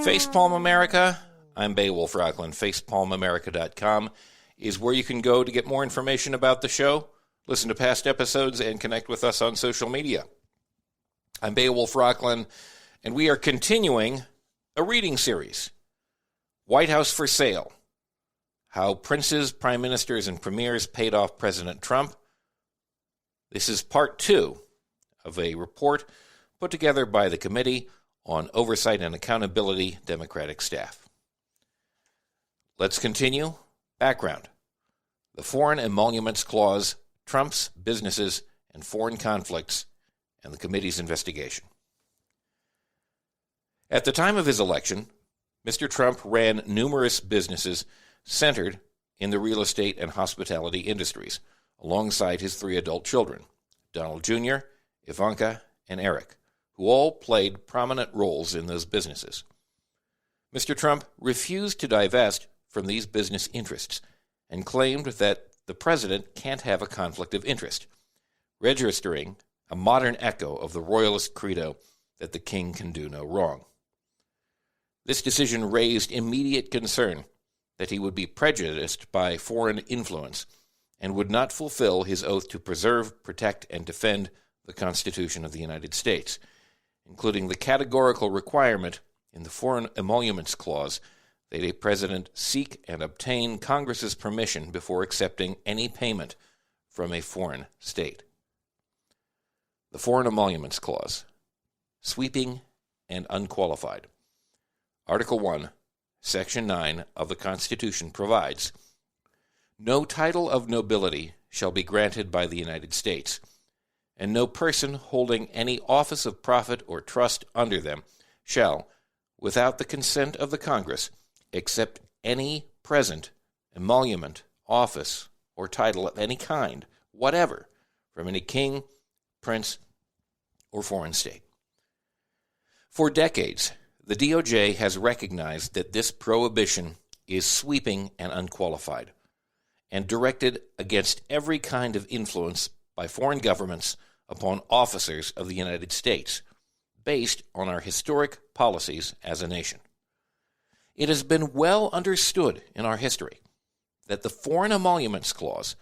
Facepalm America, I'm Beowulf Rockland. FacepalmAmerica.com is where you can go to get more information about the show, listen to past episodes, and connect with us on social media. I'm Beowulf Rockland, and we are continuing a reading series, White House for Sale, How Princes, Prime Ministers, and Premiers Paid Off President Trump. This is part 2 of a report put together by the Committee on Oversight and Accountability, Democratic staff. Let's continue. Background. The Foreign Emoluments Clause, Trump's businesses and foreign conflicts, and the committee's investigation. At the time of his election, Mr. Trump ran numerous businesses centered in the real estate and hospitality industries, alongside his 3 adult children, Donald Jr., Ivanka, and Eric, who all played prominent roles in those businesses. Mr. Trump refused to divest from these business interests and claimed that the president can't have a conflict of interest, registering a modern echo of the royalist credo that the king can do no wrong. This decision raised immediate concern that he would be prejudiced by foreign influence and would not fulfill his oath to preserve, protect, and defend the Constitution of the United States, including the categorical requirement in the Foreign Emoluments Clause that a president seek and obtain Congress's permission before accepting any payment from a foreign state. The Foreign Emoluments Clause, sweeping and unqualified. Article 1, Section 9 of the Constitution provides, "No title of nobility shall be granted by the United States, and no person holding any office of profit or trust under them shall, without the consent of the Congress, accept any present, emolument, office, or title of any kind, whatever, from any king, prince, or foreign state." For decades, the DOJ has recognized that this prohibition is sweeping and unqualified, and directed against every kind of influence by foreign governments upon officers of the United States, based on our historic policies as a nation. It has been well understood in our history that the Foreign Emoluments Clause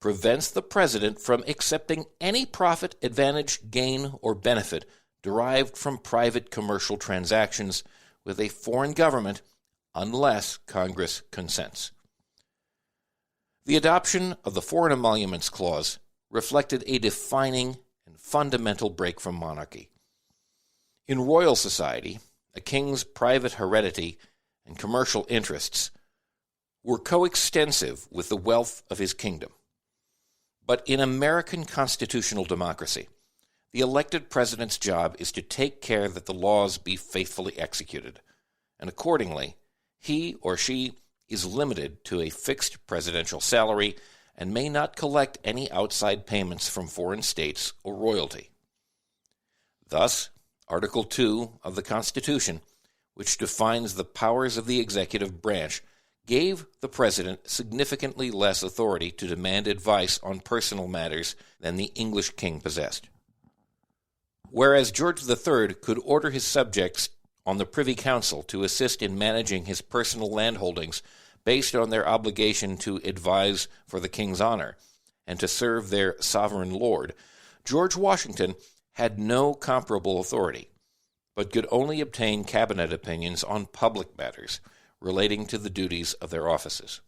prevents the president from accepting any profit, advantage, gain, or benefit derived from private commercial transactions with a foreign government unless Congress consents. The adoption of the Foreign Emoluments Clause reflected a defining and fundamental break from monarchy. In royal society, a king's private heredity and commercial interests were coextensive with the wealth of his kingdom. But in American constitutional democracy, the elected president's job is to take care that the laws be faithfully executed, and accordingly, he or she is limited to a fixed presidential salary and may not collect any outside payments from foreign states or royalty. Thus, Article 2 of the Constitution, which defines the powers of the executive branch, gave the president significantly less authority to demand advice on personal matters than the English king possessed. Whereas George III could order his subjects on the Privy Council to assist in managing his personal landholdings based on their obligation to advise for the king's honor and to serve their sovereign lord, George Washington had no comparable authority, but could only obtain cabinet opinions on public matters relating to the duties of their offices.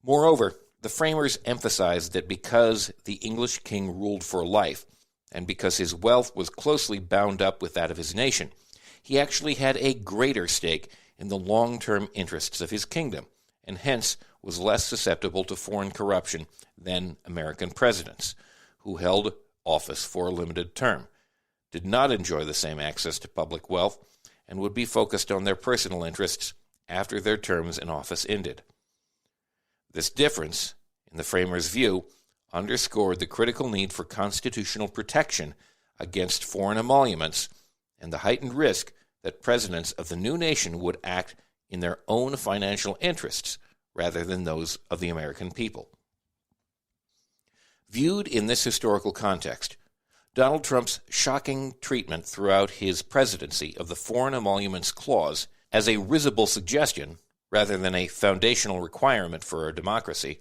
Moreover, the framers emphasized that because the English king ruled for life, and because his wealth was closely bound up with that of his nation, he actually had a greater stake in the long-term interests of his kingdom, and hence was less susceptible to foreign corruption than American presidents, who held office for a limited term, did not enjoy the same access to public wealth, and would be focused on their personal interests after their terms in office ended. This difference, in the framers' view, underscored the critical need for constitutional protection against foreign emoluments and the heightened risk that presidents of the new nation would act in their own financial interests rather than those of the American people. Viewed in this historical context, Donald Trump's shocking treatment throughout his presidency of the Foreign Emoluments Clause as a risible suggestion, rather than a foundational requirement for our democracy,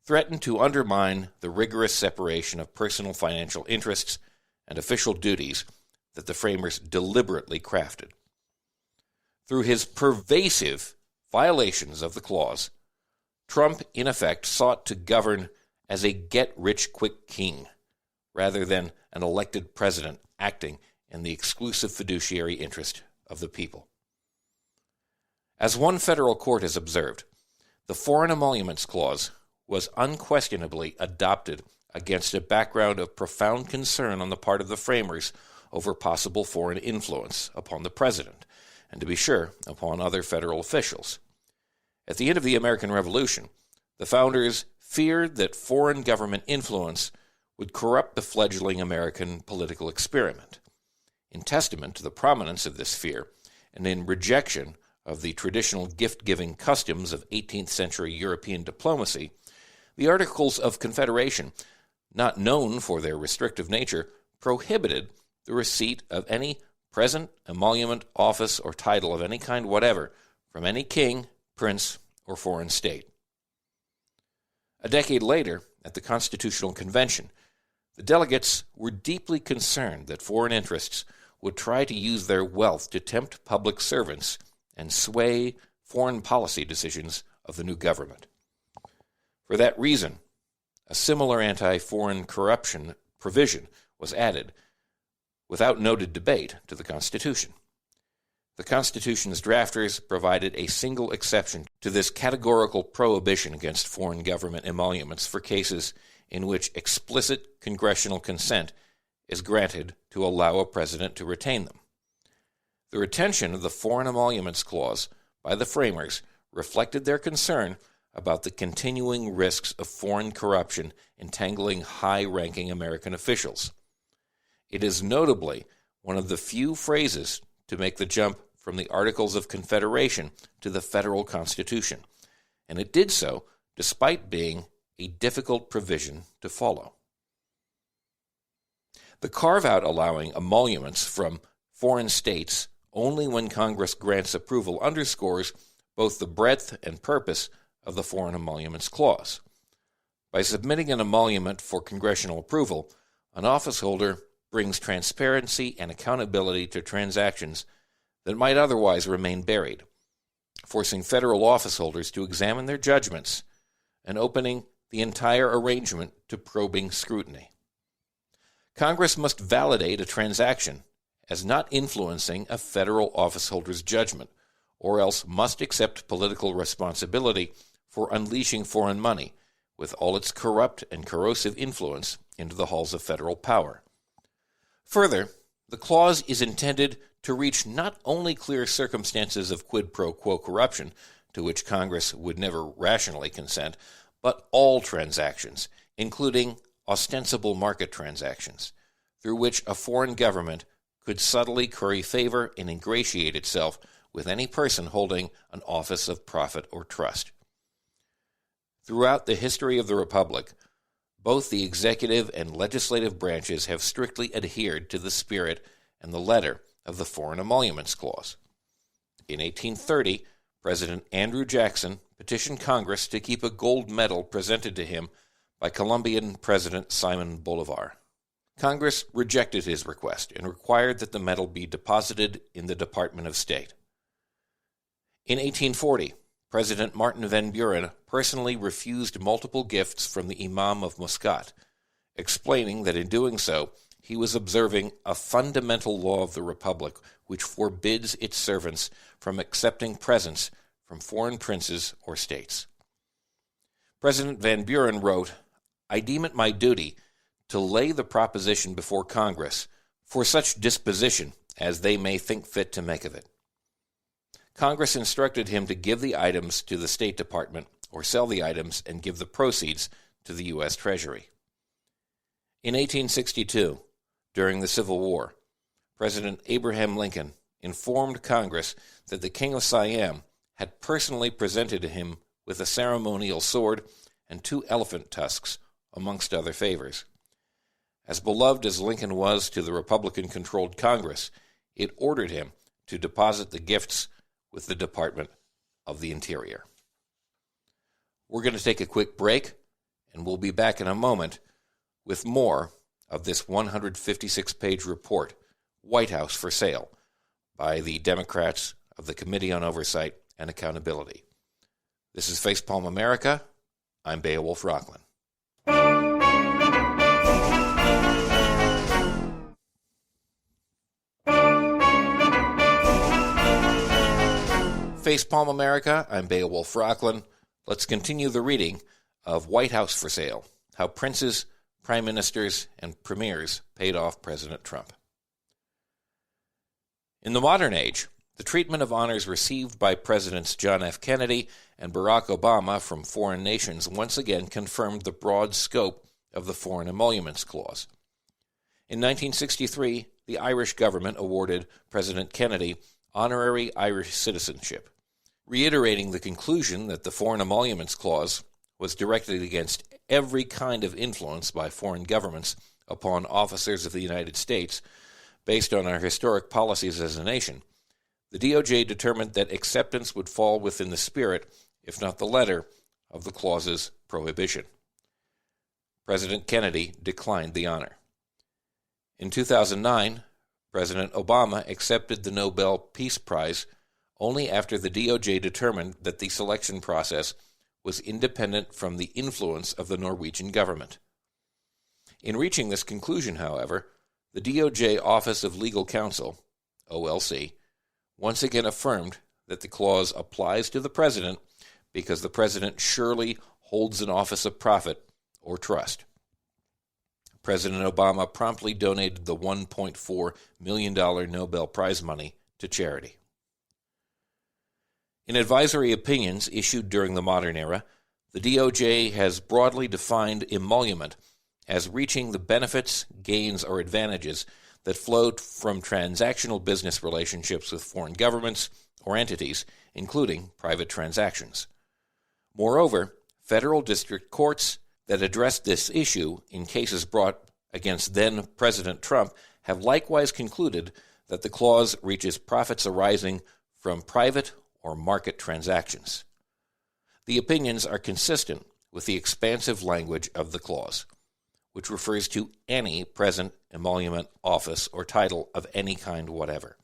threatened to undermine the rigorous separation of personal financial interests and official duties that the framers deliberately crafted. Through his pervasive violations of the clause, Trump, in effect, sought to govern as a get-rich-quick king, rather than an elected president acting in the exclusive fiduciary interest of the people. As one federal court has observed, the Foreign Emoluments Clause was unquestionably adopted against a background of profound concern on the part of the framers over possible foreign influence upon the president, and to be sure, upon other federal officials. At the end of the American Revolution, the founders feared that foreign government influence would corrupt the fledgling American political experiment. In testament to the prominence of this fear, and in rejection of the traditional gift-giving customs of 18th century European diplomacy, the Articles of Confederation, not known for their restrictive nature, prohibited the receipt of any present, emolument, office, or title of any kind whatever from any king, prince, or foreign state. A decade later, at the Constitutional Convention, the delegates were deeply concerned that foreign interests would try to use their wealth to tempt public servants and sway foreign policy decisions of the new government. For that reason, a similar anti-foreign corruption provision was added, without noted debate, to the Constitution. The Constitution's drafters provided a single exception to this categorical prohibition against foreign government emoluments for cases in which explicit congressional consent is granted to allow a president to retain them. The retention of the Foreign Emoluments Clause by the framers reflected their concern about the continuing risks of foreign corruption entangling high-ranking American officials. It is notably one of the few phrases to make the jump from the Articles of Confederation to the federal Constitution, and it did so despite being a difficult provision to follow. The carve-out allowing emoluments from foreign states only when Congress grants approval underscores both the breadth and purpose of the Foreign Emoluments Clause. By submitting an emolument for congressional approval, an officeholder brings transparency and accountability to transactions that might otherwise remain buried, forcing federal officeholders to examine their judgments and opening the entire arrangement to probing scrutiny. Congress must validate a transaction as not influencing a federal officeholder's judgment, or else must accept political responsibility for unleashing foreign money, with all its corrupt and corrosive influence, into the halls of federal power. Further, the clause is intended to reach not only clear circumstances of quid pro quo corruption, to which Congress would never rationally consent, but all transactions, including ostensible market transactions, through which a foreign government could subtly curry favor and ingratiate itself with any person holding an office of profit or trust. Throughout the history of the Republic, both the executive and legislative branches have strictly adhered to the spirit and the letter of the Foreign Emoluments Clause. In 1830, President Andrew Jackson petitioned Congress to keep a gold medal presented to him by Colombian President Simon Bolivar. Congress rejected his request and required that the medal be deposited in the Department of State. In 1840, President Martin Van Buren personally refused multiple gifts from the Imam of Muscat, explaining that in doing so, he was observing a fundamental law of the Republic which forbids its servants from accepting presents from foreign princes or states. President Van Buren wrote, "I deem it my duty to lay the proposition before Congress for such disposition as they may think fit to make of it." Congress instructed him to give the items to the State Department or sell the items and give the proceeds to the U.S. Treasury. In 1862, during the Civil War, President Abraham Lincoln informed Congress that the King of Siam had personally presented him with a ceremonial sword and 2 elephant tusks, amongst other favors. As beloved as Lincoln was to the Republican-controlled Congress, it ordered him to deposit the gifts with the Department of the Interior. We're going to take a quick break, and we'll be back in a moment with more of this 156-page report, White House for Sale, by the Democrats of the Committee on Oversight and Accountability. This is Facepalm America. I'm Beowulf Rockland. Facepalm America, I'm Beowulf Rockland. Let's continue the reading of White House for Sale, How Princes, Prime Ministers, and Premiers Paid Off President Trump. In the modern age, the treatment of honors received by Presidents John F. Kennedy and Barack Obama from foreign nations once again confirmed the broad scope of the Foreign Emoluments Clause. In 1963, the Irish government awarded President Kennedy honorary Irish citizenship, reiterating the conclusion that the Foreign Emoluments Clause was directed against every kind of influence by foreign governments upon officers of the United States based on our historic policies as a nation. The DOJ determined that acceptance would fall within the spirit, if not the letter, of the clause's prohibition. President Kennedy declined the honor. In 2009, President Obama accepted the Nobel Peace Prize only after the DOJ determined that the selection process was independent from the influence of the Norwegian government. In reaching this conclusion, however, the DOJ Office of Legal Counsel, OLC, once again affirmed that the clause applies to the president because the president surely holds an office of profit or trust. President Obama promptly donated the $1.4 million Nobel Prize money to charity. In advisory opinions issued during the modern era, the DOJ has broadly defined emolument as reaching the benefits, gains, or advantages that flowed from transactional business relationships with foreign governments or entities, including private transactions. Moreover, federal district courts that addressed this issue in cases brought against then-President Trump have likewise concluded that the clause reaches profits arising from private or market transactions. The opinions are consistent with the expansive language of the clause, which refers to any present emolument, office, or title of any kind whatever,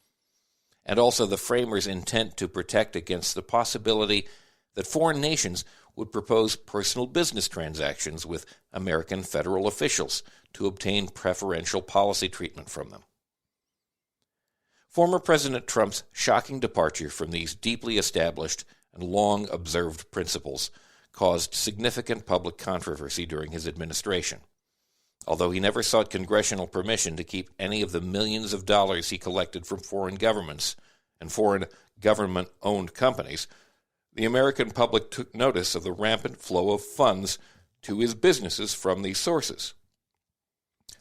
and also the framers' intent to protect against the possibility that foreign nations would propose personal business transactions with American federal officials to obtain preferential policy treatment from them. Former President Trump's shocking departure from these deeply established and long-observed principles caused significant public controversy during his administration. Although he never sought congressional permission to keep any of the millions of dollars he collected from foreign governments and foreign government-owned companies, the American public took notice of the rampant flow of funds to his businesses from these sources.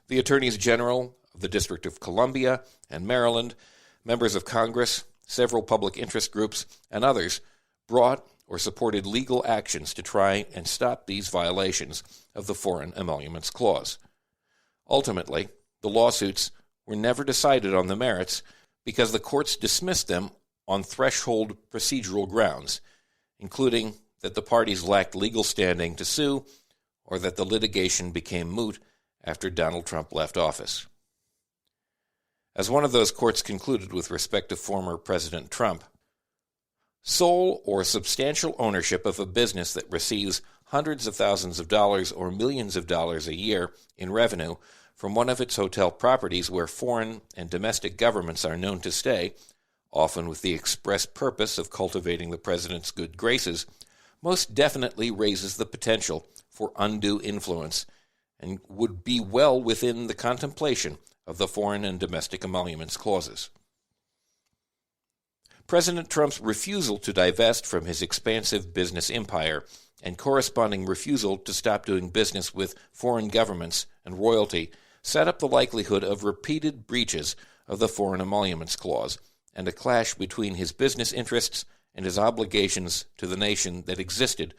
The Attorneys General of the District of Columbia and Maryland, members of Congress, several public interest groups, and others brought or supported legal actions to try and stop these violations of the Foreign Emoluments Clause. Ultimately, the lawsuits were never decided on the merits because the courts dismissed them on threshold procedural grounds, including that the parties lacked legal standing to sue or that the litigation became moot after Donald Trump left office. As one of those courts concluded with respect to former President Trump, sole or substantial ownership of a business that receives hundreds of thousands of dollars or millions of dollars a year in revenue from one of its hotel properties where foreign and domestic governments are known to stay, often with the express purpose of cultivating the president's good graces, most definitely raises the potential for undue influence and would be well within the contemplation of the foreign and domestic emoluments clauses. President Trump's refusal to divest from his expansive business empire and corresponding refusal to stop doing business with foreign governments and royalty set up the likelihood of repeated breaches of the Foreign Emoluments Clause and a clash between his business interests and his obligations to the nation that existed